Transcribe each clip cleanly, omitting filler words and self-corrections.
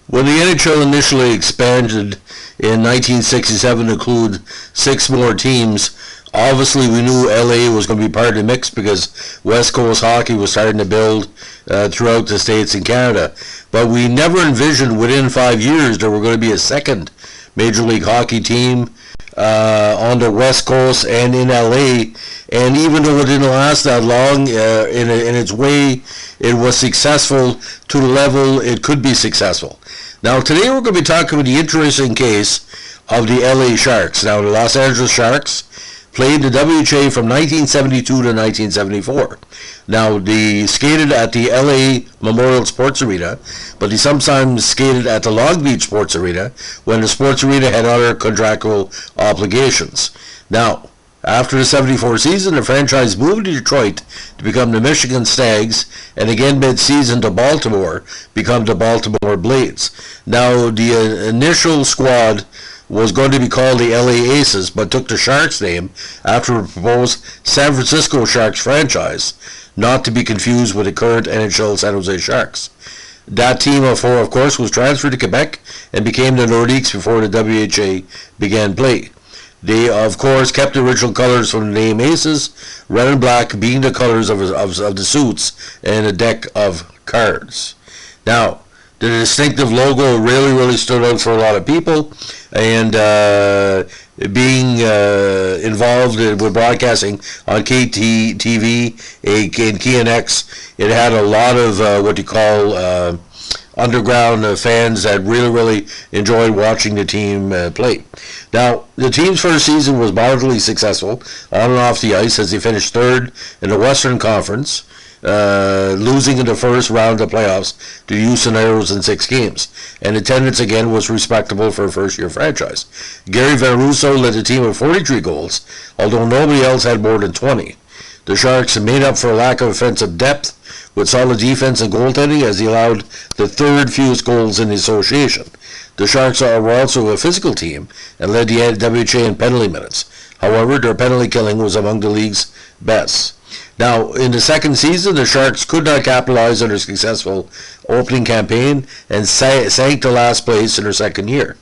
When the NHL initially expanded in 1967 to include 6 more teams, obviously we knew LA was going to be part of the mix because West Coast hockey was starting to build throughout the States and Canada. But we never envisioned within 5 years there were going to be a second Major League Hockey team on the West Coast and in LA. And even though it didn't last that long, in its way, it was successful to the level it could be successful. Now, today we're going to be talking about the interesting case of the LA Sharks. Now, the Los Angeles Sharks played the WHA from 1972 to 1974. Now, they skated at the LA Memorial Sports Arena, but they sometimes skated at the Long Beach Sports Arena when the sports arena had other contractual obligations. Now, after the 74 season, the franchise moved to Detroit to become the Michigan Stags, and again mid-season to Baltimore, become the Baltimore Blades. Now, the initial squad was going to be called the LA Aces, but took the Sharks name after a proposed San Francisco Sharks franchise, not to be confused with the current NHL San Jose Sharks. That team of 4, of course, was transferred to Quebec and became the Nordiques before the WHA began play. They, of course, kept the original colors from the name Aces, red and black being the colors of the suits and a deck of cards. Now, the distinctive logo really stood out for a lot of people, and being involved with broadcasting on KTV and KNX, it had a lot of what you call underground fans that really enjoyed watching the team play. Now, the team's first season was moderately successful on and off the ice as they finished third in the Western Conference, losing in the first round of playoffs to the Houston Aeros in 6 games. And attendance again was respectable for a first-year franchise. Gary Van Russo led a team of 43 goals, although nobody else had more than 20. The Sharks made up for a lack of offensive depth with solid defense and goaltending as they allowed the third fewest goals in the association. The Sharks were also a physical team and led the WHA in penalty minutes. However, their penalty killing was among the league's best. Now, in the second season, the Sharks could not capitalize on their successful opening campaign and sank to last place in their second year.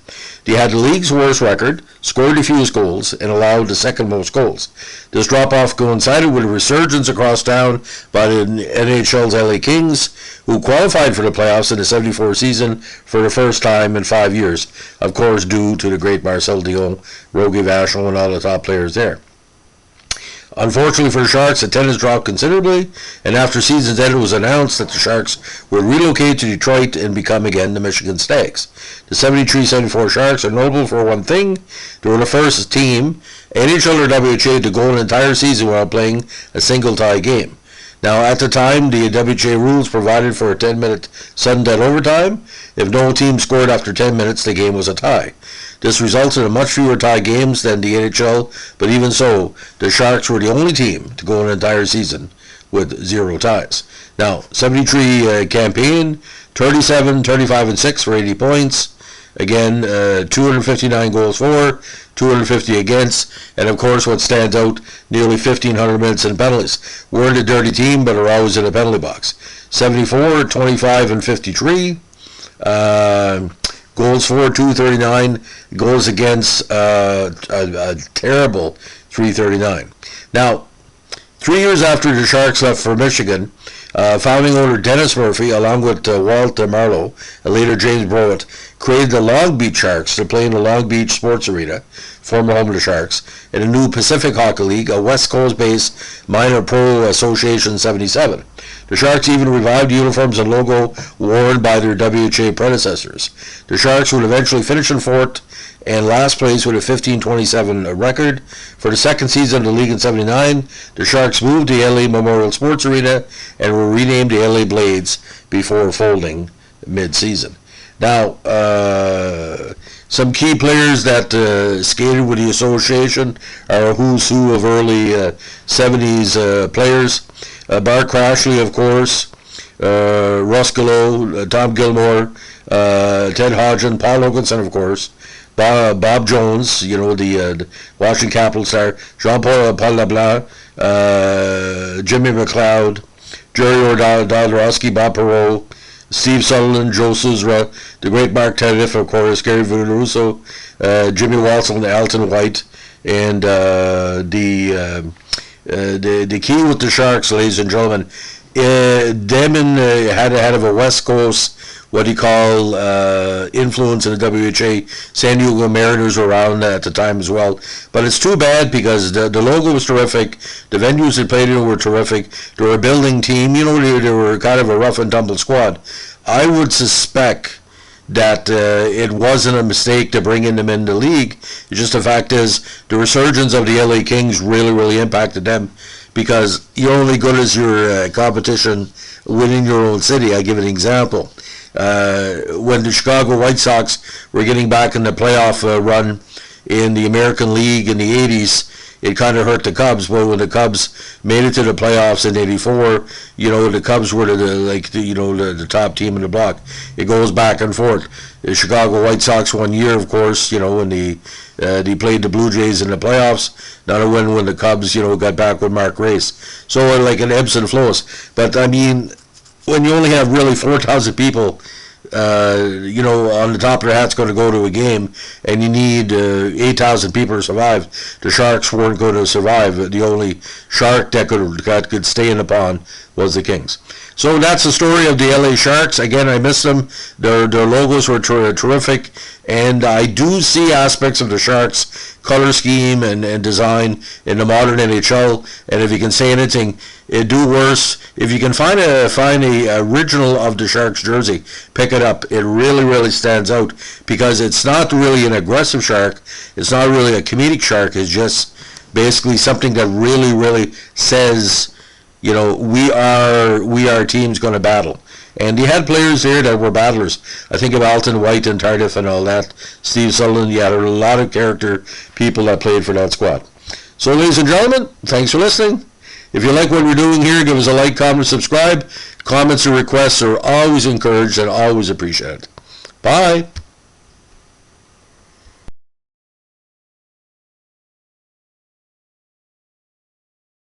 They had the league's worst record, scored the fewest goals, and allowed the second most goals. This drop-off coincided with a resurgence across town by the NHL's LA Kings, who qualified for the playoffs in the 74 season for the first time in 5 years, of course due to the great Marcel Dion, Rogie Vachon, and all the top players there. Unfortunately for the Sharks, attendance dropped considerably, and after season's end it was announced that the Sharks would relocate to Detroit and become again the Michigan Stags. The 73-74 Sharks are notable for one thing: they were the first team, NHL or WHA, to go an entire season without playing a single tie game. Now, at the time, the WHA rules provided for a 10-minute sudden death overtime. If no team scored after 10 minutes, the game was a tie. This resulted in much fewer tie games than the NHL, but even so, the Sharks were the only team to go an entire season with 0 ties. Now, 73 campaign, 37, 35, and 6 for 80 points. Again, 259 goals for, 250 against, and of course what stands out, nearly 1,500 minutes in penalties. Weren't a dirty team, but are always in a penalty box. 74, 25, and 53. Goals for, 239. Goals against, a terrible 339. Now, 3 years after the Sharks left for Michigan, founding owner Dennis Murphy, along with Walt Marlowe and later James Browett, created the Long Beach Sharks to play in the Long Beach Sports Arena, former home of the Sharks, in a new Pacific Hockey League, a West Coast-based minor pro association 77. The Sharks even revived the uniforms and logo worn by their WHA predecessors. The Sharks would eventually finish in 4th and last place with a 15-27 record. For the second season of the league in 79, the Sharks moved to the LA Memorial Sports Arena and were renamed the LA Blades before folding mid-season. Now, some key players that skated with the association are a who's who of early 70s players. Bart Crashley, of course, Russ Gallo, Tom Gilmore, Ted Hodgson, Paul Oakenson, of course, Bob Jones, the Washington Capitals star, Jean-Paul LeBlanc, Jimmy McLeod, Jerry Dorowski, Bob Perreault, Steve Sutherland, Joe Souza, the great Mark Teddiff, of course, Gary Villarusso, Jimmy Walton, Alton White, and the key with the Sharks, ladies and gentlemen, Damon had a head of a West Coast, what do you call, influence in the WHA. San Diego Mariners were around at the time as well. But it's too bad because the logo was terrific. The venues they played in were terrific. They were a building team. You know, they were kind of a rough and tumble squad. I would suspect that it wasn't a mistake to bring them in the league. It's just the fact is the resurgence of the LA Kings really impacted them, because you're only good as your competition within your own city. I give an example. When the Chicago White Sox were getting back in the playoff run in the American League in the 80s, it kind of hurt the Cubs. But when the Cubs made it to the playoffs in '84, you know, the Cubs were the top team in the block. It goes back and forth. The Chicago White Sox one year, of course, you know, when they played the Blue Jays in the playoffs. Not a win when the Cubs, you know, got back with Mark Race. So like it ebbs and flows. But I mean, when you only have really 4,000 people, you know, on the top of their hats going to go to a game, and you need 8,000 people to survive. The Sharks weren't going to survive. The only shark that could stay in the pond was the Kings. So that's the story of the LA Sharks. Again, I miss them. Their logos were terrific, and I do see aspects of the Sharks color scheme and design in the modern NHL. And if you can say anything, do worse. If you can find a original of the Sharks jersey, pick it up. It really stands out, because it's not really an aggressive shark. It's not really a comedic shark. It's just basically something that really says, you know, we are teams going to battle. And you had players there that were battlers. I think of Alton White and Tardif and all that. Steve Sutherland. Yeah, there were a lot of character people that played for that squad. So, ladies and gentlemen, thanks for listening. If you like what we're doing here, give us a like, comment, subscribe. Comments or requests are always encouraged and always appreciated. Bye.